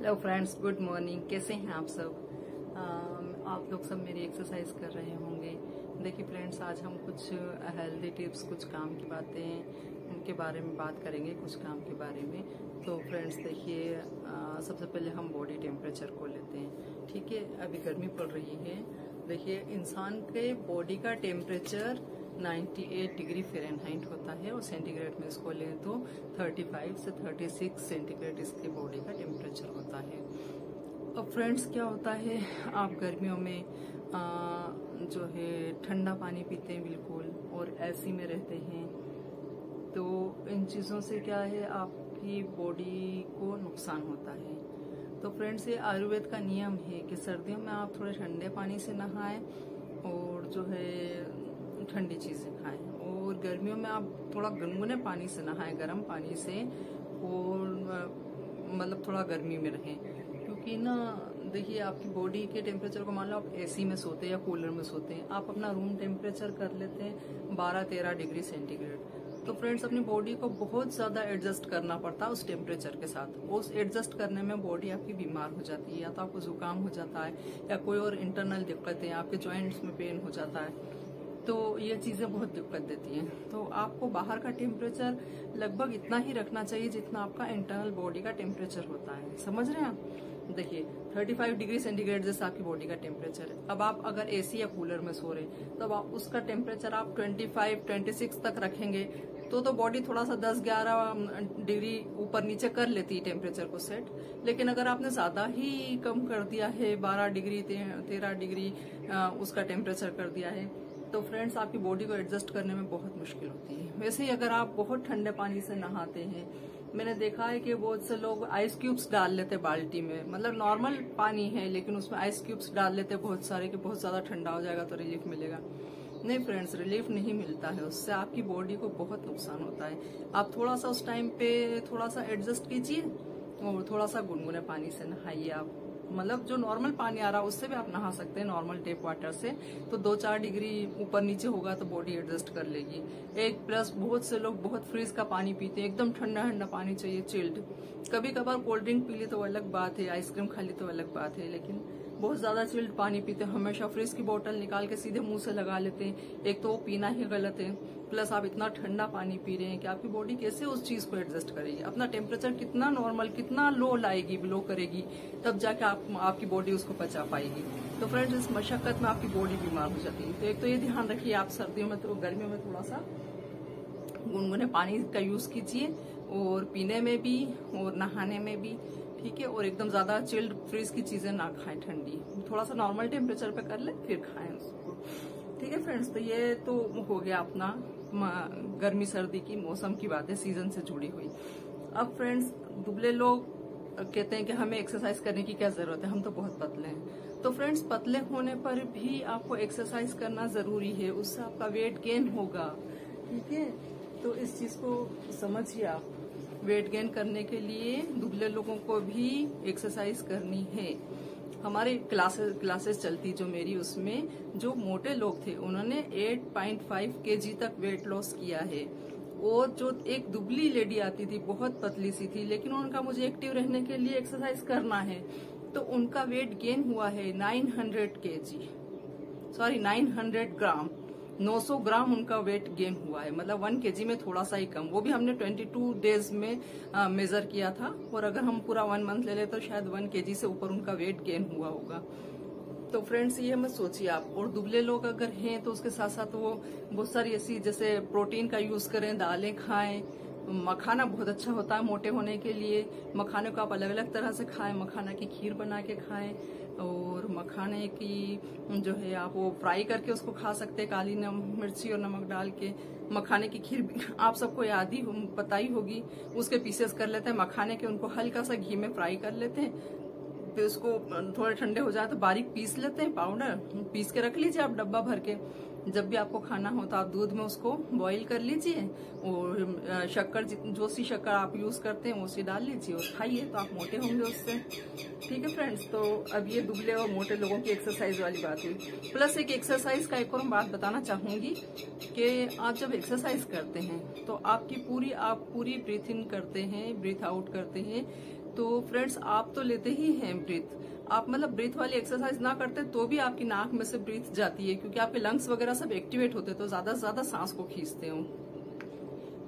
Hello friends, good morning. कैसे हैं आप सब? आप लोग सब मेरी एक्सरसाइज कर रहे होंगे। देखिए फ्रेंड्स, आज हम कुछ हेल्दी टिप्स, कुछ काम की बातें उनके बारे में बात करेंगे, कुछ काम के बारे में। तो फ्रेंड्स देखिए, सबसे पहले हम बॉडी टेम्परेचर को लेते हैं। ठीक है, अभी गर्मी पड़ रही है। देखिए, इंसान के बॉडी का टेम्परेचर 98 डिग्री फ़ारेनहाइट होता है और सेंटीग्रेड में इसको लें तो 35 से 36 सेंटीग्रेड इसके बॉडी का टेम्परेचर होता है। अब फ्रेंड्स क्या होता है, आप गर्मियों में जो है ठंडा पानी पीते हैं बिल्कुल, और एसी में रहते हैं, तो इन चीज़ों से क्या है, आपकी बॉडी को नुकसान होता है। तो फ्रेंड्स, ये आयुर्वेद का नियम है कि सर्दियों में आप थोड़े ठंडे पानी से नहाएं और जो है ठंडी चीजें खाएं, और गर्मियों में आप थोड़ा गुनगुने पानी से नहाएं, गर्म पानी से, और मतलब थोड़ा गर्मी में रहें। क्योंकि ना देखिए, आपकी बॉडी के टेम्परेचर को मान लो आप एसी में सोते हैं या कूलर में सोते हैं, आप अपना रूम टेम्परेचर कर लेते हैं 12-13 डिग्री सेंटीग्रेड। तो फ्रेंड्स, अपनी बॉडी को बहुत ज्यादा एडजस्ट करना पड़ता है उस टेम्परेचर के साथ। उस एडजस्ट करने में बॉडी आपकी बीमार हो जाती है, या तो आपको जुकाम हो जाता है या कोई और इंटरनल दिक्कतें, आपके जॉइंट्स में पेन हो जाता है। तो ये चीजें बहुत दिक्कत देती हैं। तो आपको बाहर का टेम्परेचर लगभग इतना ही रखना चाहिए जितना आपका इंटरनल बॉडी का टेम्परेचर होता है। समझ रहे हैं आप? देखिए, 35 डिग्री सेंटीग्रेड जैसा आपकी बॉडी का टेम्परेचर है। अब आप अगर एसी या कूलर में सो रहे, तब आप उसका टेम्परेचर आप 25-26 तक रखेंगे तो बॉडी थोड़ा सा 10-11 डिग्री ऊपर नीचे कर लेती है टेम्परेचर को सेट। लेकिन अगर आपने ज्यादा ही कम कर दिया है, 12 डिग्री 13 डिग्री उसका टेम्परेचर कर दिया है, तो फ्रेंड्स आपकी बॉडी को एडजस्ट करने में बहुत मुश्किल होती है। वैसे ही अगर आप बहुत ठंडे पानी से नहाते हैं, मैंने देखा है कि बहुत से लोग आइस क्यूब्स डाल लेते बाल्टी में, मतलब नॉर्मल पानी है लेकिन उसमें आइस क्यूब्स डाल लेते बहुत सारे कि बहुत ज्यादा ठंडा हो जाएगा तो रिलीफ मिलेगा। नहीं फ्रेंड्स, रिलीफ नहीं मिलता है, उससे आपकी बॉडी को बहुत नुकसान होता है। आप थोड़ा सा उस टाइम पे थोड़ा सा एडजस्ट कीजिए और थोड़ा सा गुनगुने पानी से नहाइए। आप मतलब जो नॉर्मल पानी आ रहा है उससे भी आप नहा सकते हैं, नॉर्मल टेप वाटर से, तो 2-4 डिग्री ऊपर नीचे होगा तो बॉडी एडजस्ट कर लेगी। एक प्लस, बहुत से लोग बहुत फ्रीज का पानी पीते हैं, एकदम ठंडा ठंडा पानी चाहिए, चिल्ड। कभी कभार कोल्ड ड्रिंक पी ली तो अलग बात है, आइसक्रीम खा ली तो अलग बात है, लेकिन बहुत ज्यादा चिल्ड पानी पीते हैं, हमेशा फ्रिज की बोतल निकाल के सीधे मुंह से लगा लेते हैं। एक तो वो पीना ही गलत है, प्लस आप इतना ठंडा पानी पी रहे हैं कि आपकी बॉडी कैसे उस चीज को एडजस्ट करेगी, अपना टेम्परेचर कितना नॉर्मल, कितना लो लाएगी, लो करेगी, तब जाके आपकी बॉडी उसको पचा पाएगी। तो फ्रेंड्स, इस मशक्कत में आपकी बॉडी बीमार हो जाती है। तो एक तो ये ध्यान रखिए, आप सर्दियों में तो गर्मियों में थोड़ा सा गुनगुने पानी का यूज कीजिए, और पीने में भी और नहाने में भी, ठीक है। और एकदम ज्यादा चिल्ड फ्रीज की चीजें ना खाएं, ठंडी, थोड़ा सा नॉर्मल टेम्परेचर पे कर ले फिर खाएं उसको, ठीक है फ्रेंड्स। तो ये तो हो गया अपना गर्मी सर्दी की मौसम की बातें, सीजन से जुड़ी हुई। अब फ्रेंड्स, दुबले लोग कहते हैं कि हमें एक्सरसाइज करने की क्या जरूरत है, हम तो बहुत पतले हैं। तो फ्रेंड्स, पतले होने पर भी आपको एक्सरसाइज करना जरूरी है, उससे आपका वेट गेन होगा, ठीक है। तो इस चीज को समझिए आप। वेट गेन करने के लिए दुबले लोगों को भी एक्सरसाइज करनी है। हमारी क्लासेस चलती जो मेरी, उसमें जो मोटे लोग थे उन्होंने 8.5 kg तक वेट लॉस किया है। और जो एक दुबली लेडी आती थी, बहुत पतली सी थी, लेकिन उनका मुझे एक्टिव रहने के लिए एक्सरसाइज करना है, तो उनका वेट गेन हुआ है 900 ग्राम। 900 ग्राम उनका वेट गेन हुआ है, मतलब 1 kg में थोड़ा सा ही कम। वो भी हमने 22 डेज में मेजर किया था, और अगर हम पूरा 1 मंथ ले ले तो शायद 1 kg से ऊपर उनका वेट गेन हुआ होगा। तो फ्रेंड्स, ये मत सोचिए आप। और दुबले लोग अगर हैं तो उसके साथ साथ वो बहुत सारी ऐसी, जैसे प्रोटीन का यूज करें, दालें खाएं, मखाना बहुत अच्छा होता है मोटे होने के लिए। मखाने को आप अलग अलग तरह से खाएं, मखाना की खीर बना के खाएं, और मखाने की जो है आप वो फ्राई करके उसको खा सकते हैं, काली मिर्ची और नमक डाल के। मखाने की खीर आप सबको याद ही पता ही होगी। उसके पीसेस कर लेते हैं मखाने के, उनको हल्का सा घी में फ्राई कर लेते हैं, फिर उसको थोड़े ठंडे हो जाए तो बारीक पीस लेते हैं, पाउडर पीस के रख लीजिए आप डब्बा भर के। जब भी आपको खाना हो तो आप दूध में उसको बॉईल कर लीजिए, और शक्कर, जो सी शक्कर आप यूज करते हैं उसी डाल लीजिए और खाइए, तो आप मोटे होंगे उससे, ठीक है फ्रेंड्स। तो अब ये दुबले और मोटे लोगों की एक्सरसाइज वाली बात हुई। प्लस एक एक्सरसाइज का एक और बात बताना चाहूंगी कि आप जब एक्सरसाइज करते हैं तो आप पूरी ब्रीथ इन करते हैं, ब्रीथ आउट करते हैं, तो फ्रेंड्स आप तो लेते ही हैं ब्रीथ, आप मतलब ब्रीथ वाली एक्सरसाइज ना करते तो भी आपकी नाक में से ब्रीथ जाती है, क्योंकि आपके लंग्स वगैरह सब एक्टिवेट होते हैं, तो ज्यादा से ज्यादा सांस को खींचते हो।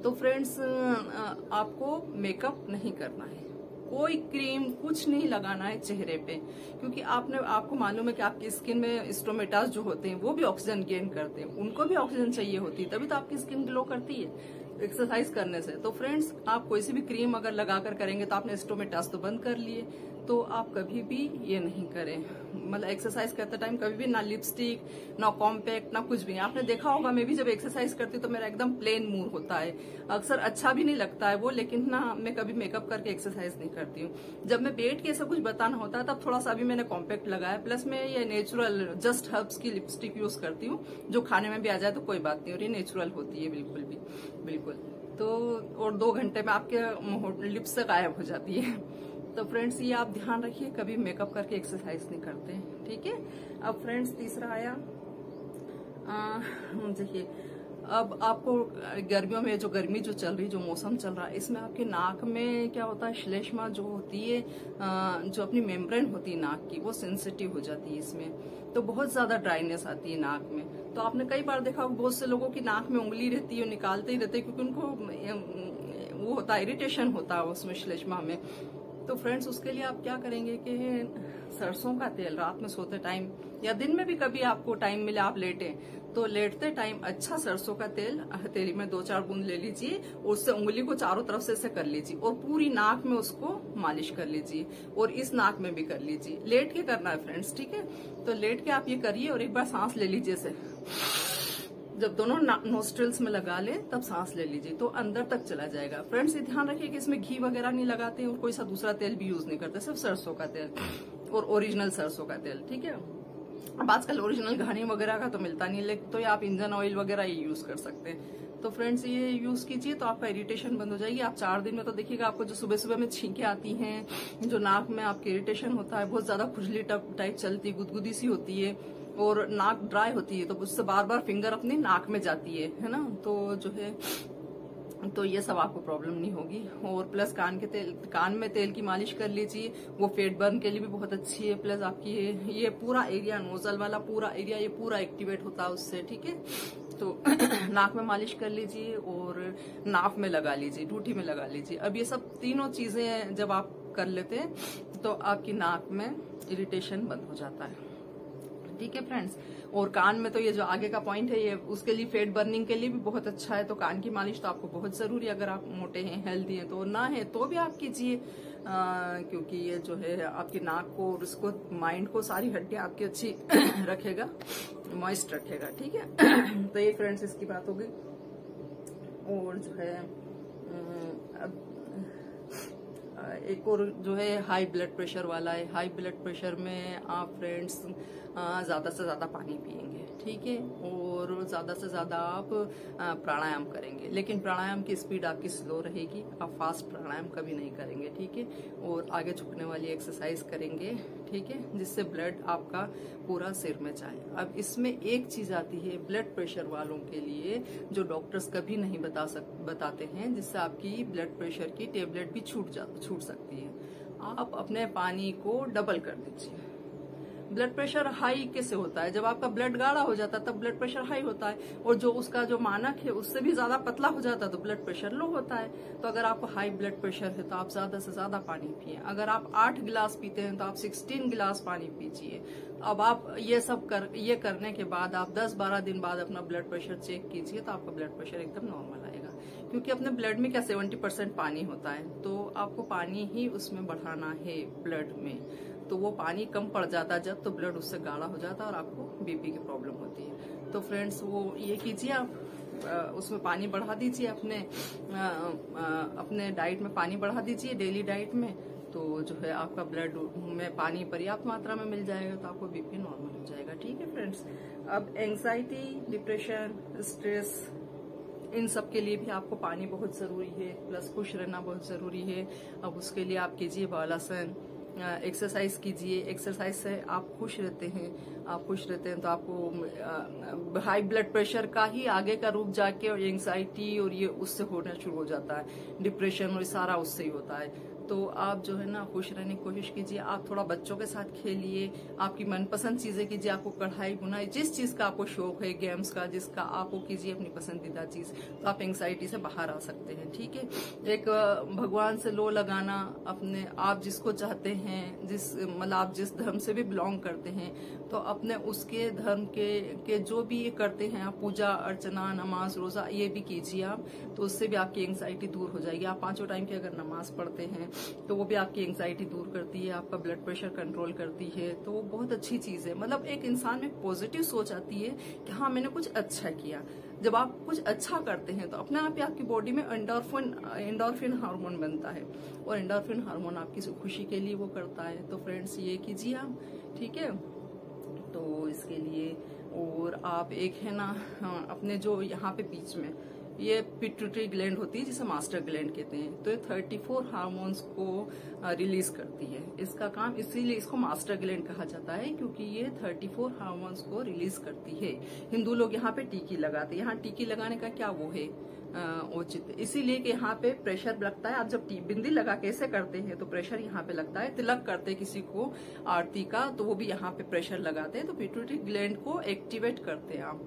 तो फ्रेंड्स आपको मेकअप नहीं करना है, कोई क्रीम कुछ नहीं लगाना है चेहरे पे, क्योंकि आपको मालूम है कि आपकी स्किन में स्टोमेटास जो होते हैं वो भी ऑक्सीजन गेन करते हैं, उनको भी ऑक्सीजन चाहिए होती है, तभी तो आपकी स्किन ग्लो करती है एक्सरसाइज करने से। तो फ्रेंड्स आप कोई सी भी क्रीम अगर लगाकर करेंगे तो आपने स्टोमेटास तो बंद कर लिए, तो आप कभी भी ये नहीं करें, मतलब एक्सरसाइज करते टाइम कभी भी ना लिपस्टिक ना कॉम्पैक्ट ना कुछ भी। आपने देखा होगा मैं भी जब एक्सरसाइज करती हूँ तो मेरा एकदम प्लेन मुंह होता है, अक्सर अच्छा भी नहीं लगता है वो, लेकिन ना मैं कभी मेकअप करके एक्सरसाइज नहीं करती हूँ। जब मैं बैठ के ऐसा कुछ बताना होता है तब थोड़ा सा भी मैंने कॉम्पैक्ट लगाया, प्लस मैं ये नेचुरल जस्ट हर्ब्स की लिपस्टिक यूज करती हूँ, जो खाने में भी आ जाए तो कोई बात नहीं, और ये नेचुरल होती है बिल्कुल भी, बिल्कुल। तो और 2 घंटे में आपके लिप्स से गायब हो जाती है। तो फ्रेंड्स ये आप ध्यान रखिए, कभी मेकअप करके एक्सरसाइज नहीं करते, ठीक है। अब फ्रेंड्स तीसरा आया, देखिए अब आपको गर्मियों में जो गर्मी जो चल रही, जो मौसम चल रहा है, इसमें आपके नाक में क्या होता है, श्लेष्मा जो होती है, जो अपनी मेम्ब्रेन होती है नाक की, वो सेंसिटिव हो जाती है इसमें, तो बहुत ज्यादा ड्राइनेस आती है नाक में। तो आपने कई बार देखा बहुत से लोगों की नाक में उंगली रहती है, निकालते ही रहते हैं, क्योंकि उनको वो होता है, इरिटेशन होता है उसमें श्लेष्मा में। तो फ्रेंड्स उसके लिए आप क्या करेंगे कि सरसों का तेल रात में सोते टाइम या दिन में भी कभी आपको टाइम मिले, आप लेटे तो लेटते टाइम अच्छा सरसों का तेल हथेली में 2-4 बूंद ले लीजिए, उससे उंगली को चारों तरफ से ऐसे कर लीजिए और पूरी नाक में उसको मालिश कर लीजिए, और इस नाक में भी कर लीजिए। लेट के करना है फ्रेंड्स, ठीक है। तो लेट के आप ये करिए और एक बार सांस ले लीजिए से, जब दोनों नोस्ट्रिल्स में लगा ले तब सांस ले लीजिए, तो अंदर तक चला जाएगा। फ्रेंड्स ये ध्यान रखिए कि इसमें घी वगैरह नहीं लगाते और कोई सा दूसरा तेल भी यूज नहीं करते, सिर्फ सरसों का तेल और ओरिजिनल सरसों का तेल, ठीक है। अब आजकल ओरिजिनल घानी वगैरह का तो मिलता नहीं, लेकिन तो ये आप इंजन ऑयल वगैरह ही यूज कर सकते हैं। तो फ्रेंड्स ये यूज कीजिए तो आपका इरिटेशन बंद हो जाएगी। आप 4 दिन में तो देखिएगा आपको जो सुबह सुबह में छींके आती हैं, जो नाक में आपके इरिटेशन होता है, बहुत ज्यादा खुजली टाइप चलती, गुदगुदी सी होती है और नाक ड्राई होती है, तो उससे बार बार फिंगर अपनी नाक में जाती है ना, तो जो है तो ये सब आपको प्रॉब्लम नहीं होगी। और प्लस कान में तेल की मालिश कर लीजिए, वो फेट बर्न के लिए भी बहुत अच्छी है। प्लस आपकी ये पूरा एरिया, नोजल वाला पूरा एरिया ये पूरा एक्टिवेट होता है उससे, ठीक है। तो नाक में मालिश कर लीजिए और नाक में लगा लीजिए, ठूठी में लगा लीजिए। अब ये सब तीनों चीजें जब आप कर लेते हैं तो आपकी नाक में इरिटेशन बंद हो जाता है, ठीक है फ्रेंड्स। और कान में तो ये जो आगे का पॉइंट है ये उसके लिए फेट बर्निंग के लिए भी बहुत अच्छा है, तो कान की मालिश तो आपको बहुत जरूरी है। अगर आप मोटे हैं, हेल्दी हैं, तो ना है तो भी आप कीजिए, क्योंकि ये जो है आपकी नाक को और उसको माइंड को, सारी हड्डियां आपकी अच्छी रखेगा, मॉइस्ट रखेगा, ठीक है। तो ये फ्रेंड्स इसकी बात हो गई। और जो है अब एक और जो है हाई ब्लड प्रेशर वाला है। हाई ब्लड प्रेशर में आप फ्रेंड्स ज्यादा से ज्यादा पानी पिएंगे, ठीक है, और ज्यादा से ज्यादा आप प्राणायाम करेंगे, लेकिन प्राणायाम की स्पीड आपकी स्लो रहेगी, आप फास्ट प्राणायाम कभी नहीं करेंगे, ठीक है। और आगे झुकने वाली एक्सरसाइज करेंगे, ठीक है, जिससे ब्लड आपका पूरा सिर में जाए। अब इसमें एक चीज आती है ब्लड प्रेशर वालों के लिए, जो डॉक्टर्स कभी नहीं बताते हैं, जिससे आपकी ब्लड प्रेशर की टेबलेट भी छूट सकती है। आप अपने पानी को डबल कर दीजिए। ब्लड प्रेशर हाई कैसे होता है, जब आपका ब्लड गाढ़ा हो जाता है तब ब्लड प्रेशर हाई होता है, और जो उसका जो मानक है उससे भी ज्यादा पतला हो जाता है तो ब्लड प्रेशर लो होता है। तो अगर आपको हाई ब्लड प्रेशर है तो आप ज्यादा से ज्यादा पानी पिए। अगर आप 8 गिलास पीते हैं तो आप 16 गिलास पानी पीजिए। अब आप ये करने के बाद आप 10-12 दिन बाद अपना ब्लड प्रेशर चेक कीजिए, तो आपका ब्लड प्रेशर एकदम नॉर्मल आएगा, क्योंकि अपने ब्लड में क्या 70% पानी होता है, तो आपको पानी ही उसमें बढ़ाना है ब्लड में। तो वो पानी कम पड़ जाता है जब, तो ब्लड उससे गाढ़ा हो जाता है और आपको बीपी की प्रॉब्लम होती है। तो फ्रेंड्स वो ये कीजिए, आप उसमें पानी बढ़ा दीजिए, अपने डाइट में पानी बढ़ा दीजिए, डेली डाइट में, तो जो है आपका ब्लड में पानी पर्याप्त मात्रा में मिल जाएगा, तो आपको बीपी नॉर्मल हो जाएगा, ठीक है फ्रेंड्स। अब एंग्जाइटी, डिप्रेशन, स्ट्रेस, इन सब के लिए भी आपको पानी बहुत जरूरी है, प्लस खुश रहना बहुत जरूरी है। अब उसके लिए आप कीजिए बालासन, एक्सरसाइज कीजिए। एक्सरसाइज से आप खुश रहते हैं, तो आपको हाई ब्लड प्रेशर का ही आगे का रूप जाके और एंग्जाइटी और ये उससे होना शुरू हो जाता है, डिप्रेशन और सारा उससे ही होता है। तो आप जो है ना खुश रहने की कोशिश कीजिए। आप थोड़ा बच्चों के साथ खेलिए, आपकी मनपसंद चीजें कीजिए। आपको कढ़ाई बुनाई जिस चीज का आपको शौक है, गेम्स का जिसका, आपको कीजिए अपनी पसंदीदा चीज, तो आप एंग्जाइटी से बाहर आ सकते हैं। ठीक है, एक भगवान से लो लगाना, अपने आप जिसको चाहते हैं, जिस मतलब आप जिस धर्म से भी बिलोंग करते हैं, तो अपने उसके धर्म के जो भी ये करते हैं आप, पूजा अर्चना नमाज रोजा, ये भी कीजिए आप, तो उससे भी आपकी एंग्जाइटी दूर हो जाएगी। आप 5 टाइम की अगर नमाज पढ़ते हैं तो वो भी आपकी एंग्जाइटी दूर करती है, आपका ब्लड प्रेशर कंट्रोल करती है, तो वो बहुत अच्छी चीज है। मतलब एक इंसान में पॉजिटिव सोच आती है कि हाँ मैंने कुछ अच्छा किया। जब आप कुछ अच्छा करते हैं तो अपने आप ही आपकी बॉडी में एंडोर्फिन हार्मोन बनता है, और एंडोर्फिन हार्मोन आपकी खुशी के लिए वो करता है। तो फ्रेंड्स ये कीजिए आप, ठीक है। तो इसके लिए और आप एक है ना अपने जो यहाँ पे बीच में ये पिट्यूटरी ग्लैंड होती है जिसे मास्टर ग्लैंड कहते हैं, तो ये 34 हार्मोन्स को रिलीज करती है। इसका काम इसीलिए इसको मास्टर ग्लैंड कहा जाता है, क्योंकि ये 34 हार्मोन्स को रिलीज करती है। हिंदू लोग यहाँ पे टीकी लगाते हैं। यहाँ टीकी लगाने का क्या वो है उचित, इसीलिए कि यहाँ पे प्रेशर लगता है। आप जब बिंदी लगा के ऐसे करते हैं तो प्रेशर यहाँ पे लगता है। तिलक करते किसी को आरती का, तो वो भी यहाँ पे प्रेशर लगाते हैं, तो पिट्यूटरी ग्लैंड को एक्टिवेट करते हैं आप।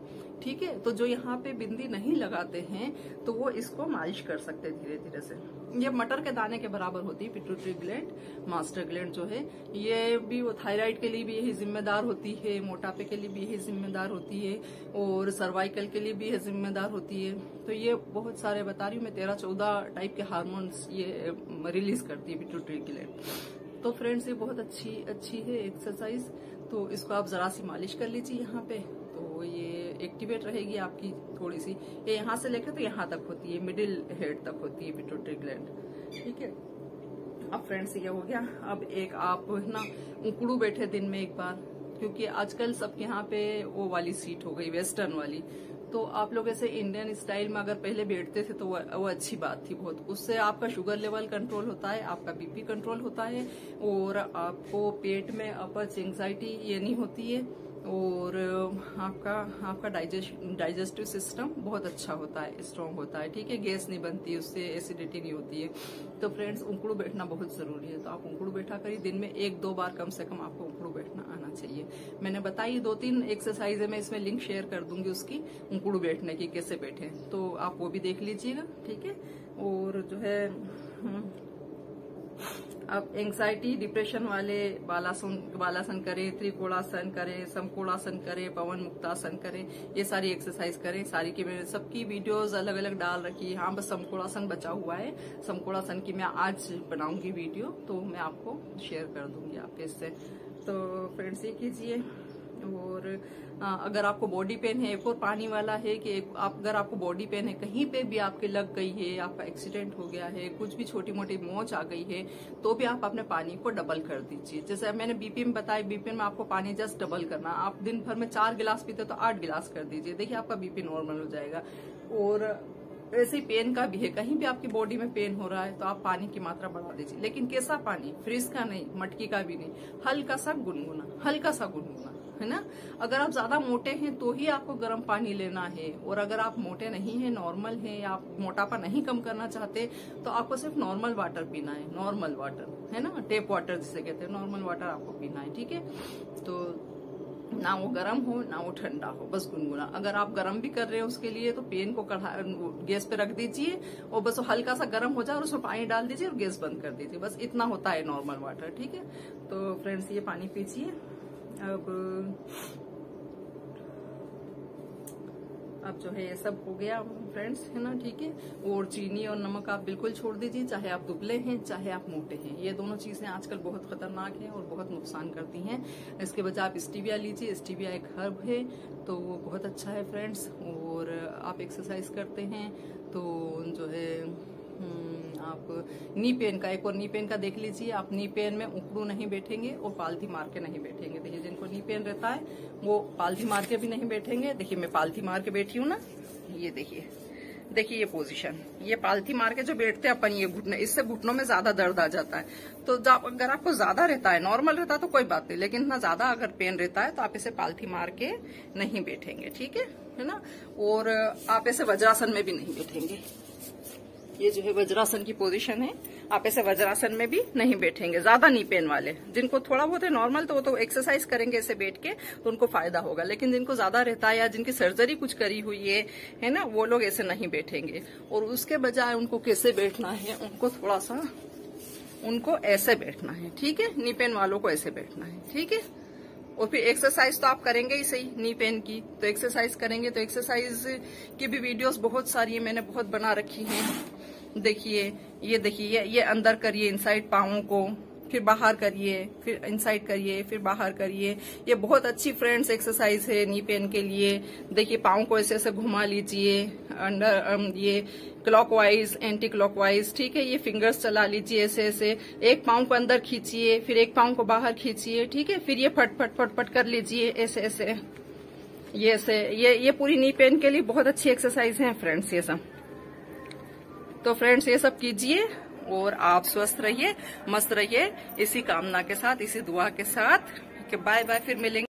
ठीक है, तो जो यहाँ पे बिंदी नहीं लगाते हैं तो वो इसको मालिश कर सकते हैं धीरे धीरे से। ये मटर के दाने के बराबर होती है पिट्यूटरी ग्लैंड। मास्टर ग्लैंड जो है ये भी वो थायराइड के लिए भी यही जिम्मेदार होती है, मोटापे के लिए भी यही जिम्मेदार होती है, और सर्वाइकल के लिए भी यही जिम्मेदार होती है। तो ये बहुत सारे बता रही हूँ मैं, 13-14 टाइप के हार्मोन्स ये रिलीज करती है पिट्यूटरी ग्लैंड। तो फ्रेंड्स ये बहुत अच्छी है एक्सरसाइज। तो इसको आप जरा सी मालिश कर लीजिए यहाँ पे, तो ये एक्टिवेट रहेगी आपकी थोड़ी सी। ये यहाँ से लेकर तो यहाँ तक होती है, मिडिल हेड तक होती है पिट्यूटरी ग्लैंड। ठीक है, अब फ्रेंड्स ये हो गया। अब एक आप ना उकड़ू बैठे दिन में एक बार, क्योंकि आजकल सबके यहाँ पे वो वाली सीट हो गई वेस्टर्न वाली, तो आप लोग ऐसे इंडियन स्टाइल में अगर पहले बैठते थे तो वो अच्छी बात थी बहुत। उससे आपका शुगर लेवल कंट्रोल होता है, आपका बीपी कंट्रोल होता है, और आपको पेट में अपच एंग्जाइटी ये नहीं होती है, और आपका डाइजेस्टिव सिस्टम बहुत अच्छा होता है, स्ट्रांग होता है। ठीक है, गैस नहीं बनती है उससे, एसिडिटी नहीं होती है। तो फ्रेंड्स उकड़ू बैठना बहुत जरूरी है। तो आप उकड़ू बैठा करिए, दिन में 1-2 बार कम से कम आपको उकड़ू बैठना आना चाहिए। मैंने बताई 2-3 एक्सरसाइज है, मैं इसमें लिंक शेयर कर दूंगी उसकी, उकड़ू बैठने की कैसे बैठे, तो आप वो भी देख लीजिएगा। ठीक है, और जो है अब एंग्जाइटी डिप्रेशन वाले बालासन करें, त्रिकोणासन करें, समकोणासन करें, पवन मुक्तासन करें, ये सारी एक्सरसाइज करें। सारी की मैंने सबकी वीडियोस अलग अलग डाल रखी है। हाँ बस समकोणासन बचा हुआ है, समकोणासन की मैं आज बनाऊंगी वीडियो, तो मैं आपको शेयर कर दूंगी आपके इससे। तो फ्रेंड्स ये कीजिए। और अगर आपको बॉडी पेन है, एक और पानी वाला है कि अगर आपको बॉडी पेन है, कहीं पे भी आपके लग गई है, आपका एक्सीडेंट हो गया है, कुछ भी छोटी मोटी मोच आ गई है, तो भी आप अपने पानी को डबल कर दीजिए। जैसे मैंने बीपी में बताया, बीपी में आपको पानी जस्ट डबल करना। आप दिन भर में 4 गिलास पीते तो 8 गिलास कर दीजिए, देखिए आपका बीपी नॉर्मल हो जाएगा। और ऐसे ही पेन का भी है, कहीं भी आपकी बॉडी में पेन हो रहा है तो आप पानी की मात्रा बढ़ा दीजिए। लेकिन कैसा पानी, फ्रिज का नहीं, मटकी का भी नहीं, हल्का सा गुनगुना, है ना। अगर आप ज्यादा मोटे हैं तो ही आपको गर्म पानी लेना है, और अगर आप मोटे नहीं हैं, नॉर्मल हैं, या आप मोटापा नहीं कम करना चाहते, तो आपको सिर्फ नॉर्मल वाटर पीना है। नॉर्मल वाटर, है ना, टेप वाटर जिसे कहते हैं, नॉर्मल वाटर आपको पीना है। ठीक है, तो ना वो गर्म हो ना वो ठंडा हो, बस गुनगुना। अगर आप गर्म भी कर रहे हैं उसके लिए तो पेन को गैस पे रख दीजिए, और बस हल्का सा गर्म हो जाए और उसमें पानी डाल दीजिए और गैस बंद कर दीजिए, बस इतना होता है नॉर्मल वाटर। ठीक है, तो फ्रेंड्स ये पानी पीजिए। अब जो है ये सब हो गया फ्रेंड्स, है ना। ठीक है, और चीनी और नमक आप बिल्कुल छोड़ दीजिए, चाहे आप दुबले हैं चाहे आप मोटे हैं। ये दोनों चीजें आजकल बहुत खतरनाक हैं और बहुत नुकसान करती हैं। इसके बजाय आप स्टीविया लीजिए। स्टीविया एक हर्ब है, तो वो बहुत अच्छा है फ्रेंड्स। और आप एक्सरसाइज करते हैं तो जो है आप नी पेन का, एक और नी पेन का देख लीजिए। आप नी पेन में उकड़ू नहीं बैठेंगे और पालथी मार के नहीं बैठेंगे। देखिए जिनको नी पेन रहता है वो पालथी मार के भी नहीं बैठेंगे। देखिए मैं पालथी मार के बैठी हूँ ना, ये देखिए ये पोजीशन, ये पालथी मार के जो बैठते हैं अपन, ये घुटने, इससे घुटनों में ज्यादा दर्द आ जाता है। तो अगर आपको ज्यादा रहता है, नॉर्मल रहता है तो कोई बात नहीं, लेकिन इतना ज्यादा अगर पेन रहता है तो आप इसे पालथी मार के नहीं बैठेंगे। ठीक है ना। और आप ऐसे वज्रासन में भी नहीं बैठेंगे, ये जो है वज्रासन की पोजीशन है। आप ऐसे वज्रासन में भी नहीं बैठेंगे, ज्यादा नी पेन वाले। जिनको थोड़ा बहुत है नॉर्मल, तो वो तो एक्सरसाइज करेंगे ऐसे बैठ के, तो उनको फायदा होगा। लेकिन जिनको ज्यादा रहता है या जिनकी सर्जरी कुछ करी हुई है ना, वो लोग ऐसे नहीं बैठेंगे। और उसके बजाय उनको कैसे बैठना है, उनको थोड़ा सा उनको ऐसे बैठना है, ठीक है। नी पेन वालों को ऐसे बैठना है, ठीक है। और फिर एक्सरसाइज तो आप करेंगे ही सही नी पेन की, तो एक्सरसाइज करेंगे। तो एक्सरसाइज की भी वीडियोस बहुत सारी है, मैंने बहुत बना रखी हैं। देखिए, ये देखिए, ये अंदर करिए इनसाइड पाँवों को, फिर बाहर करिए, फिर इनसाइड करिए, फिर बाहर करिए। ये बहुत अच्छी फ्रेंड्स एक्सरसाइज है नी पेन के लिए। देखिए, पाँव को ऐसे ऐसे घुमा लीजिए, अंडर ये क्लॉकवाइज, एंटी क्लॉकवाइज, ठीक है। ये फिंगर्स चला लीजिए ऐसे ऐसे। एक पाँव को अंदर खींचिए, फिर एक पाँव को बाहर खींचिए, ठीक है। फिर ये फट फट फट फट कर लीजिए ऐसे ऐसे। ये ऐसे ये पूरी नी पेन के लिए बहुत अच्छी एक्सरसाइज है फ्रेंड्स ये सब। तो फ्रेंड्स ये सब कीजिए और आप स्वस्थ रहिए, मस्त रहिए, इसी कामना के साथ, इसी दुआ के साथ। बाय बाय, फिर मिलेंगे।